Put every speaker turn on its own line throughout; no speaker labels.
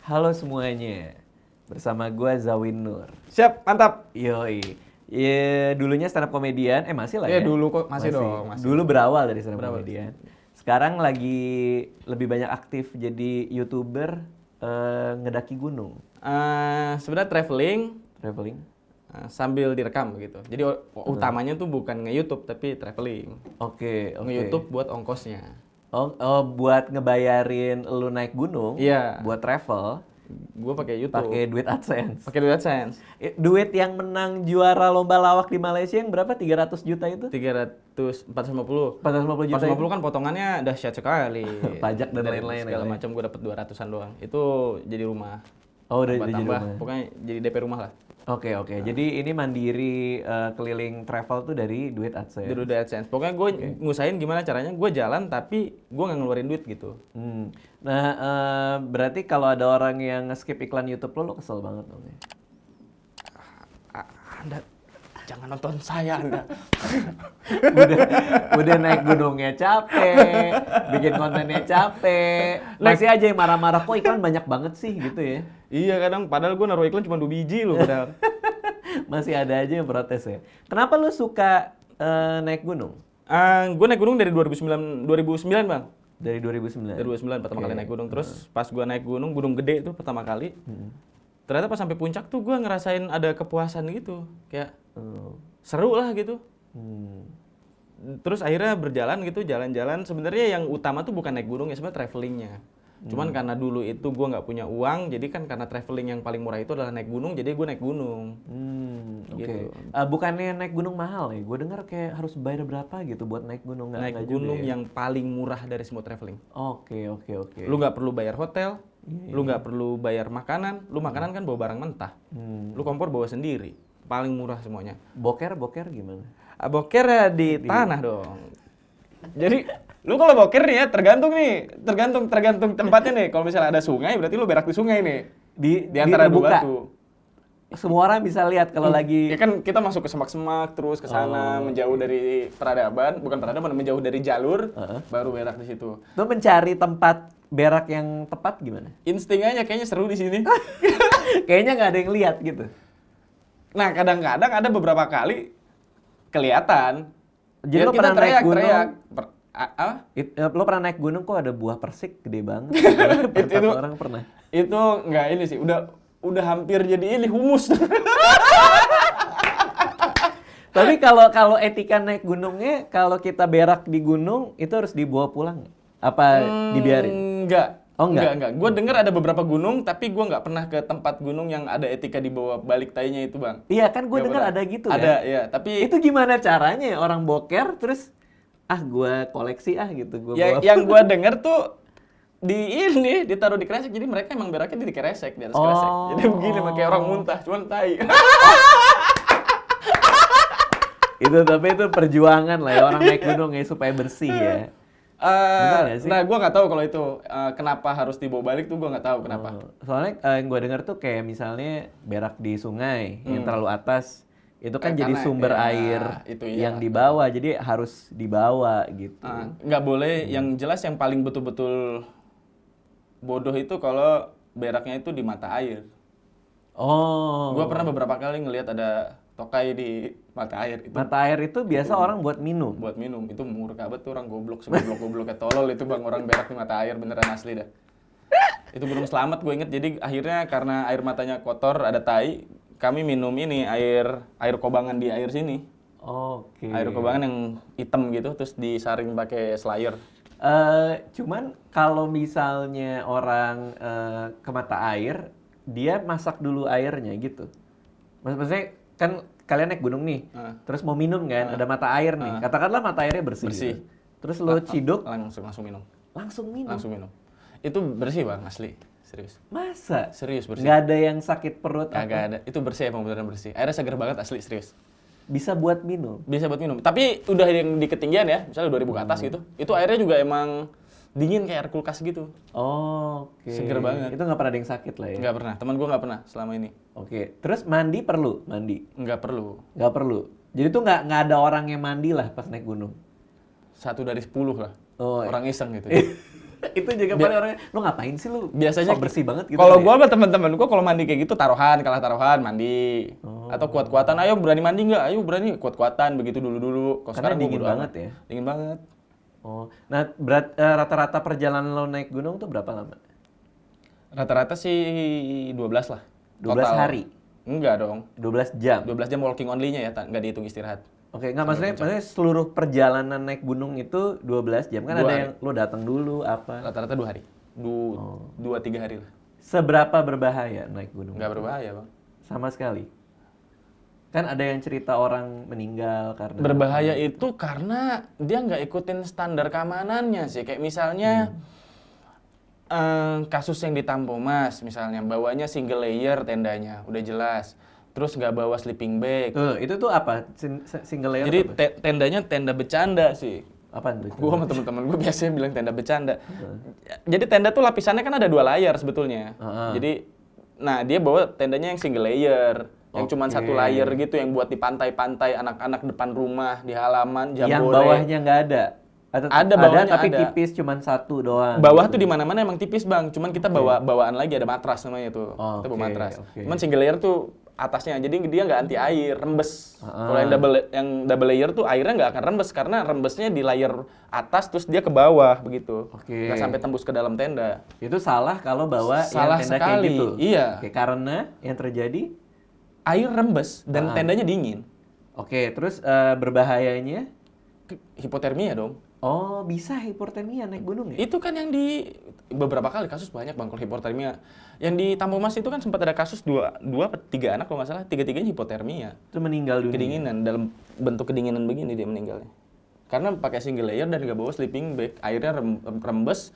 Halo semuanya, bersama gua Zawin Nur.
Siap, mantap.
Yoi, ya, dulunya stand up comedian, masih lah
Iya
ya?
dulu kok, masih dong. Masih.
Dulu berawal dari stand up
Berawal.
comedian. Sekarang lagi lebih banyak aktif jadi YouTuber ngedaki gunung,
Sebenarnya traveling
traveling.
sambil direkam gitu. Jadi utamanya tuh bukan nge-YouTube tapi traveling.
Oke, oke.
Nge-YouTube buat ongkosnya.
Oh, buat ngebayarin lu naik gunung,
Iya.
buat travel,
Gue pakai YouTube.
pakai duit AdSense.
Pakai duit AdSense.
Duit yang menang juara lomba lawak di Malaysia yang berapa? 300 juta itu?
450.
450 juta
450 kan potongannya dahsyat sekali.
Pajak dan
Dari
lain-lain
segala
ya.
macam gue dapet 200-an doang. Itu jadi rumah.
Oh, udah jadi
Tambah,
rumah.
pokoknya jadi DP rumah lah.
Oke, oke. Jadi ini mandiri keliling travel tuh dari duit AdSense.
Dari duit AdSense. Pokoknya gue ngusahain gimana caranya gue jalan tapi gue nggak ngeluarin duit gitu.
Nah, berarti kalau ada orang yang nge-skip iklan YouTube lo kesel banget dong ya?
Anda jangan nonton saya Anda.
udah naik gunungnya capek, bikin kontennya capek, masih aja yang marah-marah, kok iklan banyak banget sih gitu ya?
Iya kadang padahal gue naruh iklan cuma 2 biji loh padahal.
Masih ada aja yang protes ya. Kenapa lu suka naik gunung?
Gue naik gunung dari 2009 Bang.
Dari 2009?
Dari 2009 pertama kali naik gunung. Terus pas gue naik gunung gede itu pertama kali. Ternyata pas sampai puncak tuh gue ngerasain ada kepuasan gitu. Kayak seru lah gitu. Terus akhirnya berjalan gitu, jalan-jalan. Sebenarnya yang utama tuh bukan naik gunung ya, sebenarnya travelingnya. Cuman karena dulu itu gue nggak punya uang, jadi kan karena traveling yang paling murah itu adalah naik gunung, jadi gue naik gunung.
Oke.
Gitu.
Bukannya naik gunung mahal ya? Gue dengar kayak harus bayar berapa gitu buat naik gunung.
Naik
nggak
gunung
juga ya?
yang paling murah dari semua traveling.
Oke, oke, oke.
Lu nggak perlu bayar hotel, lu nggak perlu bayar makanan, lu makanan kan bawa barang mentah. Lu kompor bawa sendiri, paling murah semuanya.
Boker gimana?
Boker ya di tanah dong. Jadi lu kalau boker nih ya tergantung tempatnya nih. Kalau misalnya ada sungai berarti lu berak di sungai nih. Di antara dua
terbuka.
tuh.
Semua orang bisa lihat kalau lagi
Ya kan kita masuk ke semak-semak terus ke sana menjauh dari menjauh dari jalur baru berak di situ.
tuh mencari tempat berak yang tepat gimana?
Insting aja kayaknya seru di sini.
Kayaknya nggak ada yang lihat gitu.
Nah, kadang-kadang ada beberapa kali kelihatan.
Jadi
Ya,
lo
kita
pernah naik gunung?
teriak-teriak.
Lo pernah naik gunung kok ada buah persik gede banget?
Itu
orang pernah.
Itu nggak ini sih, udah hampir jadi ini humus.
Tapi kalau etika naik gunungnya, kalau kita berak di gunung itu harus dibawa pulang nggak? Apa dibiarin?
Enggak.
Oh, enggak?
Enggak. Gue dengar ada beberapa gunung, tapi gue nggak pernah ke tempat gunung yang ada etika dibawa balik tainya itu, Bang.
Iya kan gue
Nggak
dengar
pernah.
ada gitu kan?
Ada, ya. Tapi
Itu gimana caranya orang boker terus gue koleksi gitu gue
ya,
bawa.
yang gue dengar tuh ditaruh di kresek. Jadi mereka emang beraknya di kresek, di atas kresek. Jadi begini, kayak orang muntah, cuman tai.
Tapi itu perjuangan lah ya orang naik gunung ya supaya bersih ya. Benar nggak sih?
Nah, gue nggak tahu kalau itu kenapa harus dibawa balik tuh gue nggak tahu kenapa.
Soalnya yang gue dengar tuh kayak misalnya berak di sungai yang terlalu atas itu kan jadi
Karena,
sumber
ya,
air
itu iya.
yang dibawa, jadi harus dibawa gitu.
Nggak boleh. Yang jelas yang paling betul-betul bodoh itu kalau beraknya itu di mata air.
Oh.
Gue pernah beberapa kali ngelihat ada tokai di mata air. Itu
Mata air itu biasa orang buat minum.
buat minum. Itu murka banget tuh orang goblok. Segoblok-gobloknya tolol itu Bang, orang berak di mata air beneran asli dah. Itu belum selamat gue inget. Jadi akhirnya karena air matanya kotor, ada tai, kami minum ini air kobangan di air sini.
Oke.
Air kobangan yang hitam gitu terus disaring pakai slayer.
Cuman kalau misalnya orang ke mata air, dia masak dulu airnya gitu. Maksudnya kan kalian naik gunung nih, terus mau minum kan, ada mata air nih. Katakanlah mata airnya bersih.
Bersih.
Gitu. Terus lo ciduk,
Langsung minum.
langsung minum.
Langsung minum. Itu bersih Bang, asli. Serius.
Masa?
Serius bersih.
Nggak ada yang sakit perut?
Kagak
apa?
ada. Itu bersih emang beneran bersih. Airnya seger banget asli, serius.
Bisa buat minum?
Bisa buat minum. Tapi udah yang di ketinggian ya, misalnya 2000 ke atas gitu. Itu airnya juga emang dingin kayak air kulkas gitu.
Oke.
Seger banget.
Itu nggak pernah ada yang sakit lah ya?
Nggak pernah. Teman gue nggak pernah selama ini.
Oke. Terus mandi perlu? Mandi?
Nggak perlu.
Nggak perlu? Jadi tuh nggak ada orang yang mandi lah pas naik gunung?
1 dari 10 lah.
Oh,
Orang iseng gitu.
Itu juga paling orangnya, lu ngapain sih lu?
Biasanya
sok bersih banget gitu.
Kalau
kali
gua sama teman-teman gua kalau mandi kayak gitu taruhan, kalah taruhan mandi. Atau kuat-kuatan, ayo berani mandi nggak? Ayo berani kuat-kuatan begitu dulu-dulu. Kalau
Karena
sekarang gua
dingin
bodo
banget
amat.
ya?
Dingin banget.
Oh, nah rata-rata perjalanan lo naik gunung tuh berapa lama?
Rata-rata sih 12 lah.
12
Total.
hari?
Enggak dong.
12 jam?
12 jam walking only-nya ya, nggak dihitung istirahat.
Oke, nggak maksudnya seluruh perjalanan naik gunung itu 12 jam? Kan
2
ada
hari.
yang lo datang dulu apa?
Rata-rata 2 hari. 2-3 hari lah.
Seberapa berbahaya naik gunung?
Nggak berbahaya, Bang.
Sama sekali. Kan ada yang cerita orang meninggal karena
Berbahaya itu karena dia nggak ikutin standar keamanannya sih. Kayak misalnya kasus yang di Tampomas misalnya, bawanya single layer tendanya, udah jelas. Terus nggak bawa sleeping bag.
Itu tuh apa? Single layer
Jadi
apa?
tendanya tenda bercanda sih.
Apaan tuh?
Gua sama teman-teman gue biasanya bilang tenda bercanda. Jadi tenda tuh lapisannya kan ada 2 layer sebetulnya. Jadi, nah dia bawa tendanya yang single layer. Yang cuma 1 layer gitu, yang buat di pantai-pantai, anak-anak depan rumah, di halaman, jambore.
Yang bawahnya nggak ada? Atau
Ada, bawahnya
tapi
ada.
tipis cuman 1 doang.
Bawah
gitu.
tuh di mana-mana emang tipis, Bang. Cuman kita bawaan lagi, ada matras namanya tuh. Kita bawa matras. Cuman single layer tuh atasnya, jadi dia nggak anti air, rembes. Kalau yang double layer tuh airnya nggak akan rembes karena rembesnya di layer atas terus dia ke bawah begitu. Nggak sampai tembus ke dalam tenda.
Itu salah kalau bawa
Salah
yang tenda
sekali.
kayak gitu.
Iya.
Oke, karena yang terjadi
Air rembes dan tendanya dingin.
Oke, terus berbahayanya?
Hipotermia dong.
Oh, bisa hipotermia naik gunung ya?
Itu kan yang di beberapa kali kasus banyak, Bang, kalau hipotermia. Yang di Tampomas itu kan sempat ada kasus 2 atau 3 anak kalau nggak salah, 3-tiganya hipotermia.
Itu meninggal dunia.
Kedinginan, dalam bentuk kedinginan begini dia meninggalnya. Karena pakai single layer dan nggak bawa sleeping bag, airnya rembes.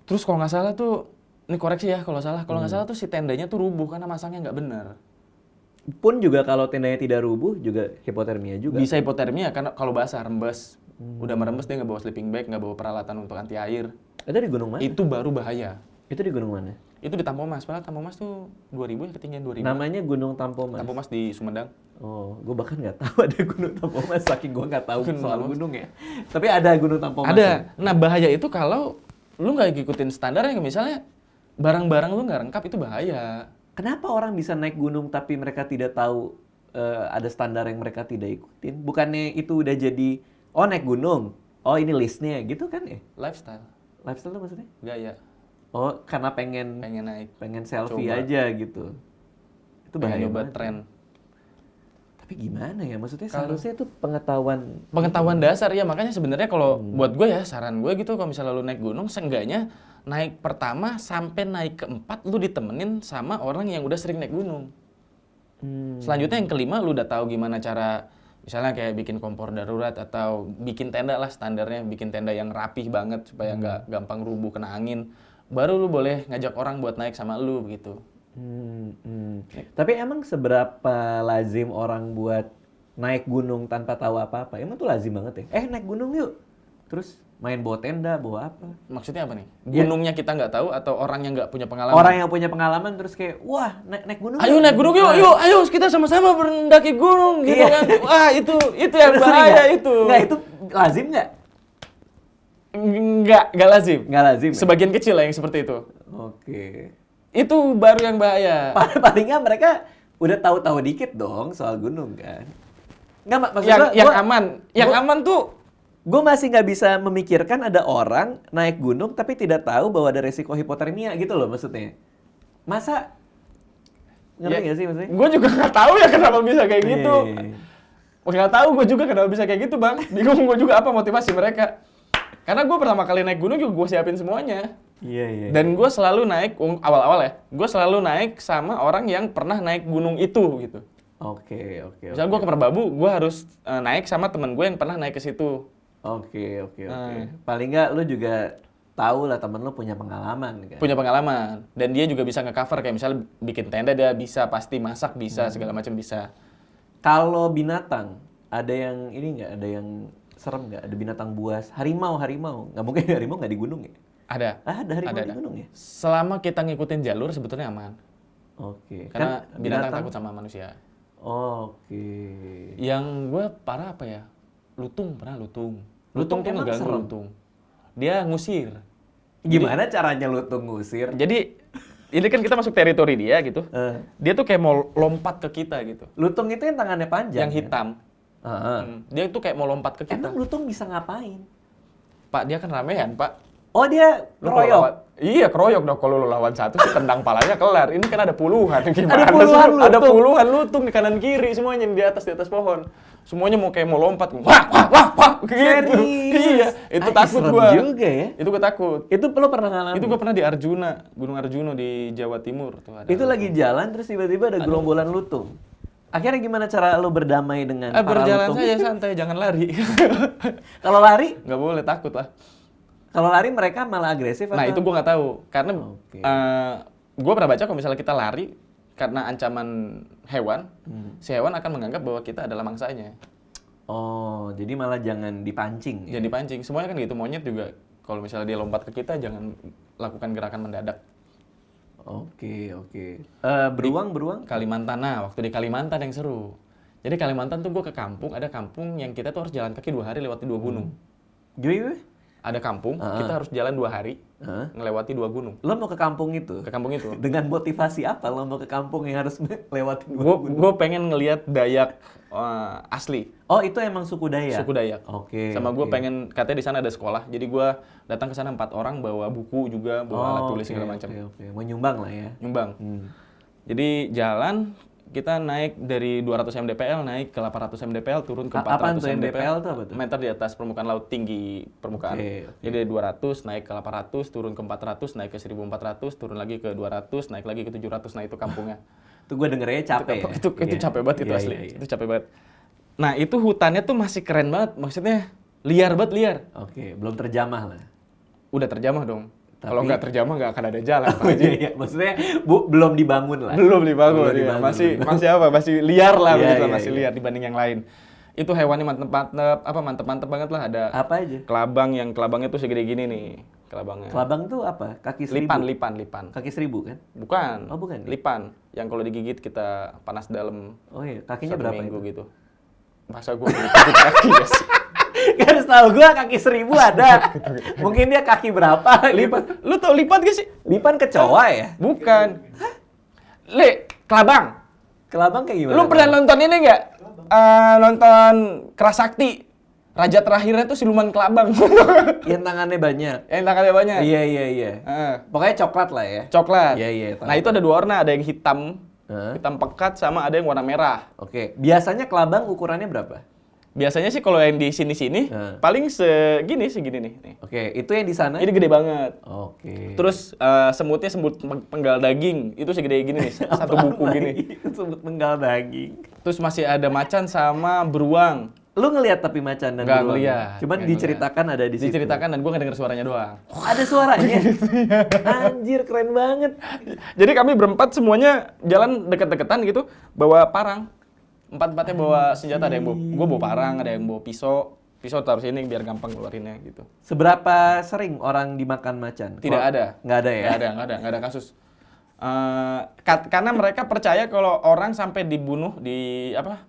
Terus kalau nggak salah tuh, ini koreksi ya kalau salah, kalau nggak salah tuh si tendanya tuh rubuh karena masangnya nggak benar.
Pun juga kalau tendanya tidak rubuh juga hipotermia juga.
Bisa hipotermia karena kalau basah rembes. Udah merembes dia nggak bawa sleeping bag, nggak bawa peralatan untuk anti air.
Itu di gunung mana?
Itu baru bahaya.
Itu di gunung mana?
Itu di Tampomas, padahal Tampomas tuh 2000 ya, ketinggian 2000.
Namanya Gunung Tampomas.
Tampomas di Sumedang.
Oh, gue bahkan nggak tahu ada Gunung Tampomas, saking gue nggak tahu soal gunung ya. Tapi ada Gunung Tampomas.
Ada.
Ya?
Nah bahaya itu kalau lu nggak ngikutin standarnya, misalnya barang-barang lu nggak lengkap itu bahaya.
Kenapa orang bisa naik gunung tapi mereka tidak tahu ada standar yang mereka tidak ikutin? Bukannya itu udah jadi, oh naik gunung, oh ini listnya gitu kan ya?
Lifestyle,
Lifestyle tuh maksudnya?
gaya,
Oh karena pengen
naik,
selfie
coba.
aja gitu. Itu
pengen
bahaya
nyoba
banget.
tren.
Tapi gimana ya? Maksudnya seharusnya itu pengetahuan
Dasar ya, makanya sebenarnya kalau buat gue ya, saran gue gitu, kalau misalnya lu naik gunung, seenggaknya naik pertama sampai naik ke-4 lu ditemenin sama orang yang udah sering naik gunung. Selanjutnya yang kelima lu udah tahu gimana cara, misalnya kayak bikin kompor darurat atau bikin tenda lah standarnya, bikin tenda yang rapih banget supaya nggak gampang rubuh kena angin. Baru lu boleh ngajak orang buat naik sama lu begitu.
Tapi emang seberapa lazim orang buat naik gunung tanpa tahu apa-apa? Emang tuh lazim banget ya? Naik gunung yuk. Terus main bawa tenda, bawa apa?
Maksudnya apa nih? Gunungnya kita nggak tahu atau orang yang nggak punya pengalaman?
Orang yang punya pengalaman terus kayak, wah naik gunung.
Ayo naik gunung yuk, ayo kita sama-sama mendaki gunung gitu kan. Wah itu yang bahaya itu.
Nggak, itu lazim nggak?
Nggak lazim.
Nggak lazim ya?
Sebagian kecil lah yang seperti itu.
Oke.
Itu baru yang bahaya.
Paling nggak mereka udah tahu-tahu dikit dong soal gunung kan? Nggak, maksudnya
yang aman tuh
gue masih nggak bisa memikirkan ada orang naik gunung tapi tidak tahu bahwa ada resiko hipotermia gitu loh maksudnya. Masa ngerti nggak sih maksudnya?
Gue juga nggak tahu ya kenapa bisa kayak gitu.
Iya.
Nggak tahu gue juga kenapa bisa kayak gitu, Bang. Bingung gue juga apa motivasi mereka. Karena gue pertama kali naik gunung juga gue siapin semuanya.
Iya.
Dan gue selalu naik awal-awal ya. Gue selalu naik sama orang yang pernah naik gunung itu gitu.
Oke.
Misalnya gue ke Merbabu, gue harus naik sama temen gue yang pernah naik ke situ.
Oke. Paling nggak lu juga tahu lah temen lu punya pengalaman kan?
Punya pengalaman. Dan dia juga bisa nge-cover kayak misalnya bikin tenda dia bisa, pasti masak bisa, segala macam bisa.
Kalau binatang, ada yang ini nggak? Ada yang serem nggak? Ada binatang buas? Harimau? Nggak mungkin harimau nggak di gunung ya?
Ada.
Ada harimau di gunung ya?
Selama kita ngikutin jalur sebetulnya aman.
Oke.
Karena binatang takut sama manusia.
Oke.
Yang gue parah apa ya? Lutung, pernah lutung. Lutung tuh
emang
ngeganggu
serem?
lutung. Dia ngusir.
Gimana caranya lutung ngusir?
Jadi ini kan kita masuk teritori dia gitu. Dia tuh kayak mau lompat ke kita gitu.
Lutung itu yang tangannya panjang.
Yang hitam. Dia tuh kayak mau lompat ke kita.
Emang lutung bisa ngapain?
Pak, dia kan ramean, Pak.
Oh, dia keroyok.
Iya, keroyok dong. Kalau lu lawan satu sih tendang palanya kelar. Ini kan ada puluhan. Gimana
Ada puluhan
sih?
lutung.
Ada puluhan lutung di kanan kiri semuanya di atas pohon. Semuanya mau kayak mau lompat. Wah, wah, wah, wah. Gitu. Iya, itu takut
serem
gua.
juga ya.
Itu gua takut.
Itu lo pernah ngalamin?
Itu gua pernah di Arjuna, Gunung Arjuna di Jawa Timur tuh ada.
Itu lagi jalan terus tiba-tiba ada gerombolan lutung. Akhirnya gimana cara lo berdamai dengan para
berjalan
lutung?
saja santai, jangan lari.
Kalau lari?
Nggak boleh, takut lah.
Kalau lari mereka malah agresif
Nah,
atau?
itu gua nggak tahu. Karena
Oke.
gua pernah baca kalau misalnya kita lari karena ancaman hewan, si hewan akan menganggap bahwa kita adalah mangsanya.
Oh, jadi malah jangan dipancing ya?
Jadi pancing. Semuanya kan gitu. Monyet juga kalau misalnya dia lompat ke kita jangan lakukan gerakan mendadak.
Oke. Beruang?
Kalimantan, nah waktu di Kalimantan yang seru. Jadi Kalimantan tuh gue ke kampung, ada kampung yang kita tuh harus jalan kaki 2 hari lewati 2 gunung.
Gimana?
Ada kampung, kita harus jalan 2 hari, ngelewati 2 gunung.
Lo mau ke kampung itu?
Ke kampung itu.
Dengan motivasi apa lo mau ke kampung yang harus lewatin
Gue pengen ngelihat Dayak asli.
Oh, itu emang suku Dayak?
Suku Dayak.
Oke.
Sama gue pengen, katanya di sana ada sekolah, jadi gue datang ke sana 4 orang bawa buku juga, bawa alat tulis segala macam.
Oke. Mau nyumbang lah ya?
Nyumbang. Jadi jalan, kita naik dari 200 mdpl naik ke 800 mdpl turun ke 400
Apaan tuh
mdpl.
MDPL tuh apa tuh?
Meter di atas permukaan laut, tinggi permukaan.
Oke.
Jadi dari 200 naik ke 800, turun ke 400, naik ke 1400, turun lagi ke 200, naik lagi ke 700. Nah, itu kampungnya.
Itu gue dengernya capek ya?
Itu capek banget itu asli. Itu capek banget. Nah, itu hutannya tuh masih keren banget. Maksudnya liar banget, liar.
Oke, belum terjamah lah.
Udah terjamah dong.
Tapi-
Kalau nggak terjamah nggak akan ada jalan, Pak
Oh,
Haji.
iya. Maksudnya belum dibangun lah.
Belum dibangun,
Belum
iya.
dibangun,
Masih apa? Masih liar lah,
Iya,
begitu,
iya,
masih
iya.
liar dibanding yang lain. Itu hewannya mantep banget lah. Ada
Apa aja?
kelabangnya tuh segede gini nih, kelabangnya.
Kelabang tuh apa? Kaki seribu?
Lipan.
Kaki seribu kan?
Bukan.
Oh, bukan ya?
Lipan. Yang kalau digigit kita panas dalam
Oh iya, kakinya
1
berapa
minggu
itu?
gitu. Masa gue gigit kaki ya sih?
Kan setahu gue kaki 1000 ada. Mungkin dia kaki berapa gitu.
Lu tau lipan gak sih?
Lipan kecoa ya?
Bukan. Kelabang.
Kelabang kayak gimana?
Lu pernah nonton ini nggak? Nonton Kerasakti. Raja terakhirnya tuh siluman kelabang.
Yang tangannya banyak.
Yang tangannya banyak.
Iya. Pokoknya coklat lah ya.
Coklat.
Iya.
Nah, itu ada 2 warna, ada yang hitam,
Hah?
hitam pekat, sama ada yang warna merah.
Oke. Biasanya kelabang ukurannya berapa?
Biasanya sih kalau yang di sini-sini paling segini nih. Nih.
Oke, itu yang di sana?
Ini gede banget.
Oke.
Terus semutnya semut penggal daging, itu segede gini nih, satu buku gini.
Semut penggal daging.
Terus masih ada macan sama beruang.
Lu ngelihat tapi macan dan
Nggak
beruang?
ngeliat.
Cuman
Nggak
diceritakan ada di situ.
Diceritakan dan gue nggak denger suaranya doang.
Oh, ada suaranya? Anjir, keren banget.
Jadi kami berempat semuanya jalan deket-deketan gitu, bawa parang. Empat-empatnya bawa senjata, ada yang gue bawa parang, ada yang bawa pisau. Pisau taruh sini biar gampang ngeluarinnya gitu.
Seberapa sering orang dimakan macan?
Tidak ada.
Nggak ada ya?
Nggak ada kasus. Karena mereka percaya kalau orang sampai dibunuh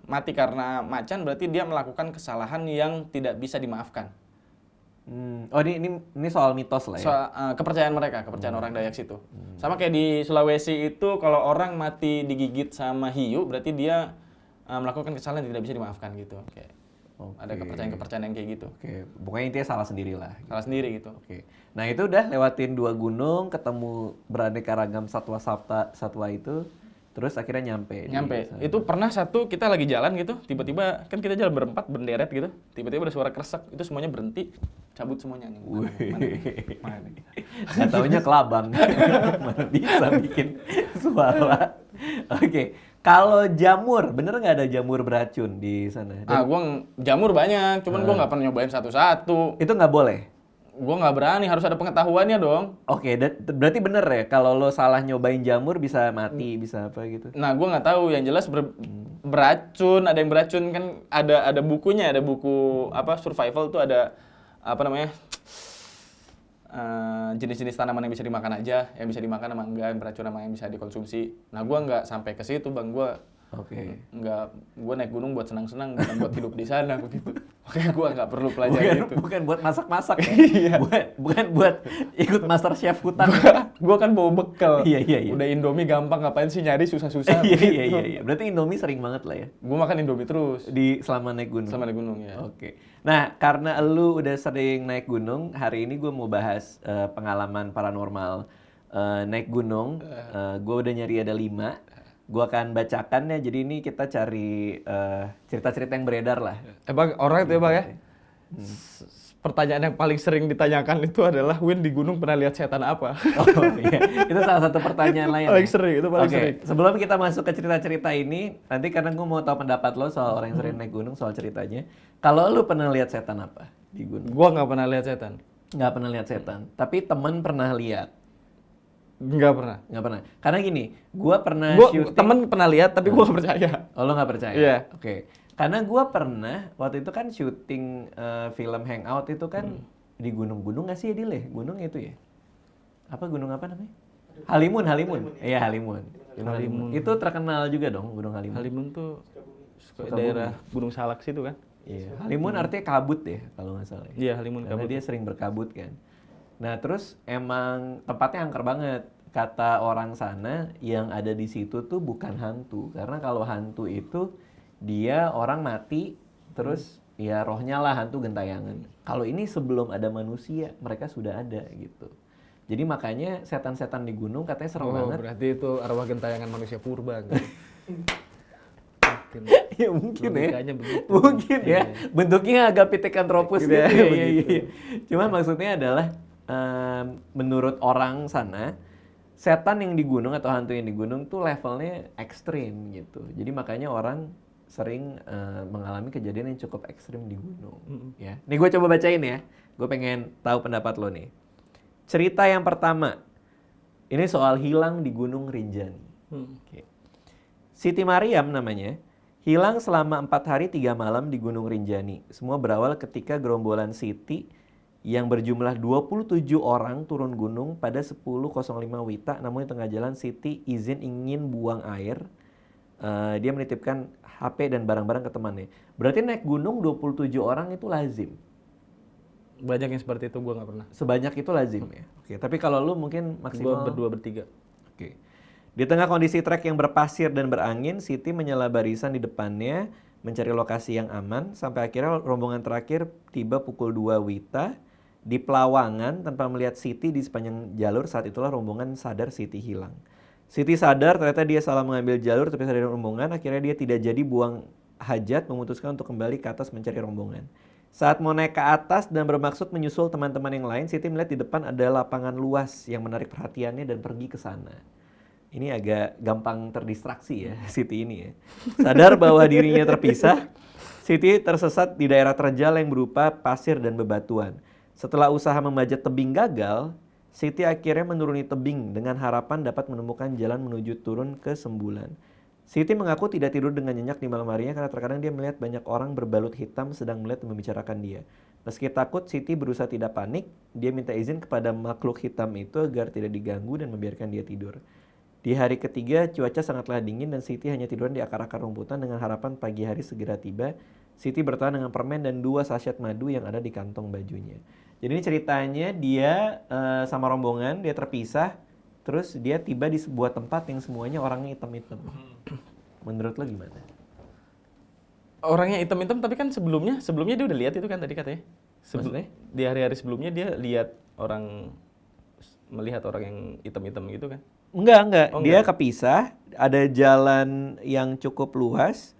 mati karena macan berarti dia melakukan kesalahan yang tidak bisa dimaafkan.
Oh, ini soal mitos lah ya?
Kepercayaan mereka, kepercayaan orang Dayak situ. Sama kayak di Sulawesi itu kalau orang mati digigit sama hiu berarti dia melakukan kesalahan yang tidak bisa dimaafkan gitu. Kayak ada kepercayaan yang kayak gitu.
Oke, pokoknya intinya salah sendiri lah.
Salah sendiri gitu.
Oke. Nah, itu udah lewatin 2 gunung, ketemu beraneka ragam satwa itu, terus akhirnya nyampe.
Itu pernah kita lagi jalan gitu, tiba-tiba kan kita jalan berempat berderet gitu, tiba-tiba ada suara kresek, itu semuanya berhenti, cabut semuanya nih. Mana?
Nggak taunya kelabang. Mana bisa bikin suara. Oke. Kalau jamur, bener nggak ada jamur beracun di sana?
Jamur banyak, cuman gua nggak pernah nyobain satu-satu.
Itu nggak boleh?
Gua nggak berani, harus ada pengetahuannya dong.
Oke, berarti bener ya, kalau lo salah nyobain jamur bisa mati, bisa apa gitu?
Nah, gua nggak tahu, yang jelas beracun, ada yang beracun kan, ada bukunya, ada buku survival tuh ada jenis-jenis tanaman yang bisa dimakan aja, yang bisa dimakan sama enggak, yang beracun sama yang bisa dikonsumsi. Nah, gua nggak sampai ke situ, Bang. Gua
Oke.
nggak, gua naik gunung buat senang-senang, bukan buat hidup di sana begitu. Makanya gue nggak perlu pelajari itu.
Bukan buat masak-masak ya?
Iya.
Bukan buat ikut master chef hutan.
Gue kan bawa bekal.
Iya.
Udah Indomie gampang, ngapain sih nyari susah-susah.
Iya. Berarti Indomie sering banget lah ya?
Gue makan Indomie terus.
Selama naik gunung?
Selama naik gunung, ya.
Oke. Nah, karena lu udah sering naik gunung, hari ini gue mau bahas pengalaman paranormal naik gunung. Gue udah nyari ada 5. Gue akan bacakan ya, jadi ini kita cari cerita-cerita yang beredar lah.
Bang, orang itu ya bang ya, pertanyaan yang paling sering ditanyakan itu adalah, Win di gunung pernah lihat setan apa?
Oh iya, itu salah satu pertanyaan lain.
Paling sering, itu paling sering.
Sebelum kita masuk ke cerita-cerita ini, nanti karena gue mau tahu pendapat lo soal orang yang sering naik gunung, soal ceritanya. Kalau lo pernah lihat setan apa di gunung?
Gua nggak pernah lihat setan.
Nggak pernah lihat setan, tapi temen pernah lihat.
Nggak pernah.
Nggak pernah. Karena gini, gue pernah syuting.
Temen pernah lihat, tapi gua nggak percaya.
Oh, lo nggak percaya?
Iya.
Oke. Karena gue pernah, waktu itu kan syuting film Hangout itu kan di gunung-gunung nggak sih ya, Dil ya? Gunung itu ya? Apa gunung apa namanya? Halimun. Iya, Halimun. Halimun. Itu terkenal juga dong, Gunung Halimun.
Halimun tuh daerah Gunung Salak situ kan?
Iya. Halimun artinya kabut ya, kalau nggak salah.
Iya, Halimun
Karena
kabut.
dia sering berkabut kan. Nah, terus emang tempatnya angker banget. Kata orang sana, yang ada di situ tuh bukan hantu. Karena kalau hantu itu, dia orang mati, terus ya rohnya lah hantu gentayangan. Kalau ini sebelum ada manusia, mereka sudah ada gitu. Jadi makanya setan-setan di gunung katanya serem banget.
Berarti itu arwah gentayangan manusia purba kan?
Ya mungkin ya.
Logikanya begitu.
Mungkin ya. Bentuknya agak Pithecanthropus gitu. Iya. Cuman maksudnya adalah menurut orang sana, setan yang di gunung atau hantu yang di gunung tuh levelnya ekstrim gitu. Jadi makanya orang sering mengalami kejadian yang cukup ekstrim di gunung. Ya. Nih gue coba bacain ya. Gue pengen tahu pendapat lo nih. Cerita yang pertama. Ini soal hilang di Gunung Rinjani. Oke. Siti Mariam namanya. Hilang selama 4 hari 3 malam di Gunung Rinjani. Semua berawal ketika gerombolan Siti yang berjumlah 27 orang turun gunung pada 10.05 WITA. Namun di tengah jalan Siti ingin buang air. Dia menitipkan HP dan barang-barang ke temannya. Berarti naik gunung 27 orang itu lazim.
Banyak yang seperti itu, gue nggak pernah.
Sebanyak itu lazim ya. Oke, tapi kalau lu mungkin maksimal
Gue berdua, 3.
Oke. Di tengah kondisi trek yang berpasir dan berangin, Siti menyela barisan di depannya mencari lokasi yang aman sampai akhirnya rombongan terakhir tiba pukul 2 WITA di Pelawangan tanpa melihat Siti di sepanjang jalur. Saat itulah rombongan sadar Siti hilang. Siti sadar ternyata dia salah mengambil jalur terpisah dari rombongan. Akhirnya dia tidak jadi buang hajat, memutuskan untuk kembali ke atas mencari rombongan. Saat mau naik ke atas dan bermaksud menyusul teman-teman yang lain, Siti melihat di depan ada lapangan luas yang menarik perhatiannya dan pergi ke sana. Ini agak gampang terdistraksi ya, Siti ini ya. Sadar bahwa dirinya terpisah, Siti tersesat di daerah terjal yang berupa pasir dan bebatuan. Setelah usaha memanjat tebing gagal, Siti akhirnya menuruni tebing dengan harapan dapat menemukan jalan menuju turun ke Sembulan. Siti mengaku tidak tidur dengan nyenyak di malam harinya karena terkadang dia melihat banyak orang berbalut hitam sedang melihat dan membicarakan dia. Meski takut, Siti berusaha tidak panik. Dia minta izin kepada makhluk hitam itu agar tidak diganggu dan membiarkan dia tidur. Di hari ketiga, cuaca sangatlah dingin dan Siti hanya tiduran di akar-akar rumputan dengan harapan pagi hari segera tiba. Siti bertahan dengan permen dan 2 sachet madu yang ada di kantong bajunya. Jadi ini ceritanya dia sama rombongan, dia terpisah, terus dia tiba di sebuah tempat yang semuanya orangnya hitam-hitam. Menurut lo gimana?
Orangnya hitam-hitam, tapi kan sebelumnya dia udah lihat itu kan tadi katanya.
Maksudnya?
Di hari-hari sebelumnya dia melihat orang yang hitam-hitam gitu kan.
Enggak.
Oh,
Dia
enggak.
kepisah, ada jalan yang cukup luas.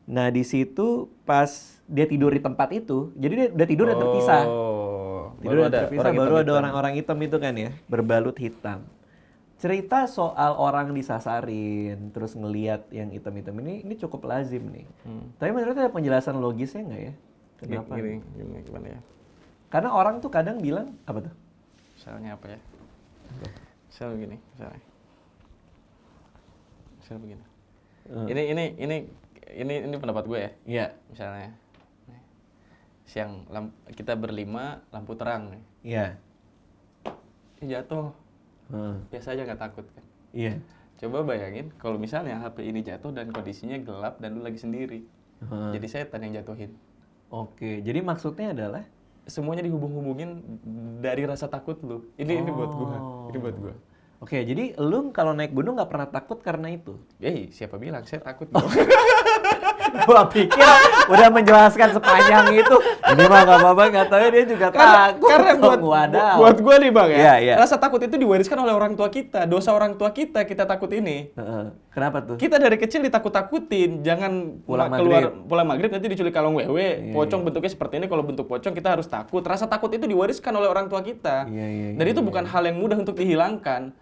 Nah, di situ pas dia tidur di tempat itu, jadi dia udah tidur dan terpisah. Tidur dan terpisah, baru ada orang-orang hitam itu kan ya, berbalut hitam. Cerita soal orang disasarin, terus ngeliat yang hitam-hitam ini cukup lazim nih. Tapi menurut ada penjelasan logisnya nggak ya? Kenapa?
Gimana ya?
Karena orang tuh kadang bilang, apa tuh?
Misalnya apa ya? Misal begini, misal begini. Ini pendapat gue ya.
Iya.
Misalnya siang kita berlima lampu terang nih.
Iya.
Jatuh. Biasa aja nggak takut kan.
Iya.
Coba bayangin kalau misalnya HP ini jatuh dan kondisinya gelap dan lu lagi sendiri. Jadi setan yang jatuhin.
Oke, jadi maksudnya adalah?
Semuanya dihubung-hubungin dari rasa takut lu. Ini buat gua. Ini buat gua.
Oke, jadi lu kalau naik gunung nggak pernah takut karena itu?
Siapa bilang saya takut?
Gua pikir udah menjelaskan sepanjang itu. Ini mah nggak apa-apa, nggak tahu dia juga takut.
Karena buat gua nih bang ya,
Iya, iya.
rasa takut itu diwariskan oleh orang tua kita. Dosa orang tua kita takut ini.
Kenapa tuh?
Kita dari kecil ditakut-takutin, jangan keluar pulang maghrib nanti diculik kalong wewe, pocong bentuknya seperti ini, kalau bentuk pocong kita harus takut. Rasa takut itu diwariskan oleh orang tua kita. Dan itu bukan hal yang mudah untuk dihilangkan.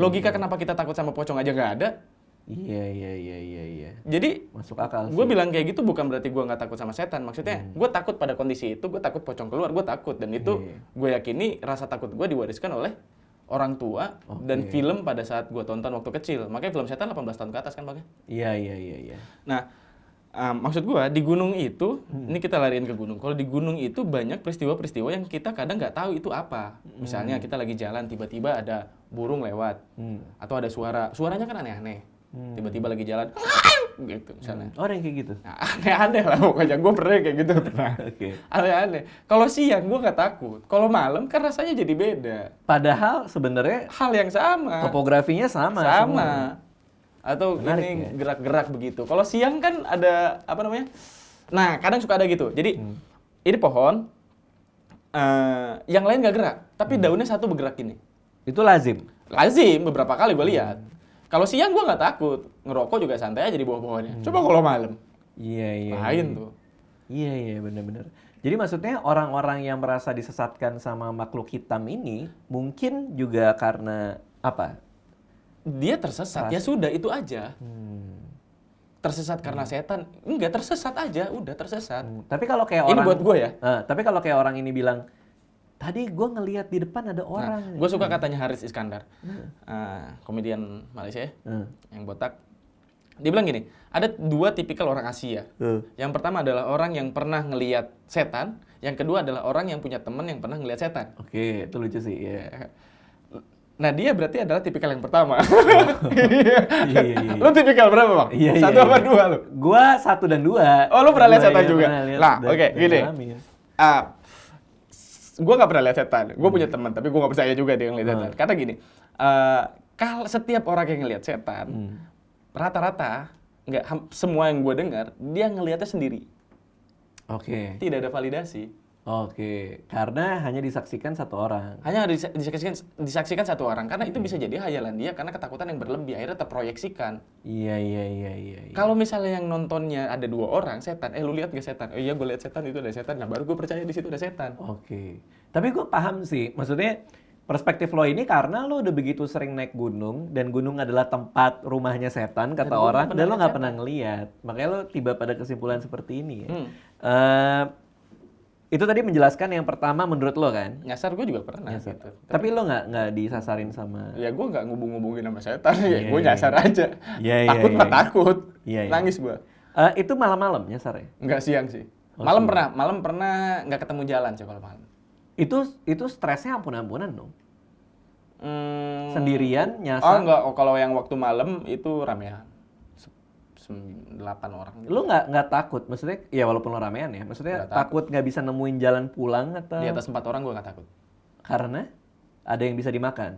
Logika kenapa kita takut sama pocong aja nggak ada.
Iya.
Jadi
masuk akal sih.
Gue bilang kayak gitu bukan berarti gue nggak takut sama setan. Maksudnya gue takut pada kondisi itu, gue takut pocong keluar, gue takut. Dan itu gue yakini rasa takut gue diwariskan oleh orang tua dan film pada saat gue tonton waktu kecil. Makanya film setan 18 tahun ke atas kan Bang?
Iya.
Nah, maksud gue di gunung itu, ini kita lariin ke gunung. Kalau di gunung itu banyak peristiwa-peristiwa yang kita kadang nggak tahu itu apa. Misalnya kita lagi jalan, tiba-tiba ada burung lewat. Atau ada suaranya kan aneh-aneh. Tiba-tiba lagi jalan, gitu misalnya.
Ada yang kayak gitu?
Nah, aneh-aneh lah pokoknya, gue pernah kayak gitu. Aneh-aneh. Kalau siang gue nggak takut, kalau malam kan rasanya jadi beda.
Padahal sebenarnya
hal yang sama.
Topografinya sama.
Atau
menarik,
ini gerak-gerak begitu. Kalau siang kan ada apa namanya? Nah, kadang suka ada gitu. Jadi ini pohon, yang lain nggak gerak, tapi daunnya satu bergerak gini.
Itu lazim?
Lazim, beberapa kali gue lihat. Kalau siang gue nggak takut, ngerokok juga santai aja di bawah pohonnya. Coba kalau malam.
Iya.
Lain tuh.
Iya, benar-benar. Jadi maksudnya orang-orang yang merasa disesatkan sama makhluk hitam ini mungkin juga karena apa?
Dia tersesat, ya sudah itu aja. Tersesat karena setan? Enggak, tersesat aja, udah tersesat.
Tapi kalau kayak
ini buat gue ya.
Tapi kalau kayak orang ini bilang, tadi gue ngelihat di depan ada orang.
Gue suka katanya Haris Iskandar, komedian Malaysia yang botak. Dia bilang gini, ada dua tipikal orang Asia. Yang pertama adalah orang yang pernah ngelihat setan, yang kedua adalah orang yang punya teman yang pernah ngelihat setan.
Oke, itu lucu sih. Yeah.
Nah dia berarti adalah tipikal yang pertama.
Iya.
Lu tipikal berapa Bang?
Iya,
satu apa dua lu?
Gua 1 dan 2.
Oh lu pernah lihat setan juga? Nah oke, gini. Gue nggak pernah lihat setan. Gue punya teman, tapi gue nggak percaya juga dia ngeliat setan. Karena gini, kalau setiap orang yang ngelihat setan, rata-rata nggak semua yang gue dengar, dia ngelihatnya sendiri.
Oke.
Tidak ada validasi.
Oke, karena hanya disaksikan satu orang.
Hanya disaksikan satu orang, karena itu bisa jadi hayalan dia karena ketakutan yang berlebih, akhirnya terproyeksikan.
Iya.
Kalau misalnya yang nontonnya ada 2 orang setan, lu lihat nggak setan? Oh iya gue lihat setan, itu ada setan. Nah baru gue percaya di situ ada setan.
Oke. Tapi gue paham sih, maksudnya perspektif lo ini karena lo udah begitu sering naik gunung dan gunung adalah tempat rumahnya setan kata orang, dan lo nggak pernah ngeliat, makanya lo tiba pada kesimpulan seperti ini ya. Itu tadi menjelaskan yang pertama menurut lo kan?
Nyasar gue juga pernah. Gitu.
Tapi lo nggak disasarin sama?
Ya gue nggak ngubung-ngubungin sama setan, gue nyasar aja. Takut mah takut. Nangis gue.
Itu malam-malam nyasar ya?
Nggak siang sih. Malam pernah nggak ketemu jalan sih kalau malam.
Itu stresnya ampun-ampunan dong? Sendirian nyasar?
Oh enggak, kalau yang waktu malam itu ramean. 8 orang gitu.
Lu nggak takut? Maksudnya, ya walaupun lo ramean ya, maksudnya takut nggak bisa nemuin jalan pulang atau?
Di atas 4 orang gue nggak takut.
Karena? Ada yang bisa dimakan?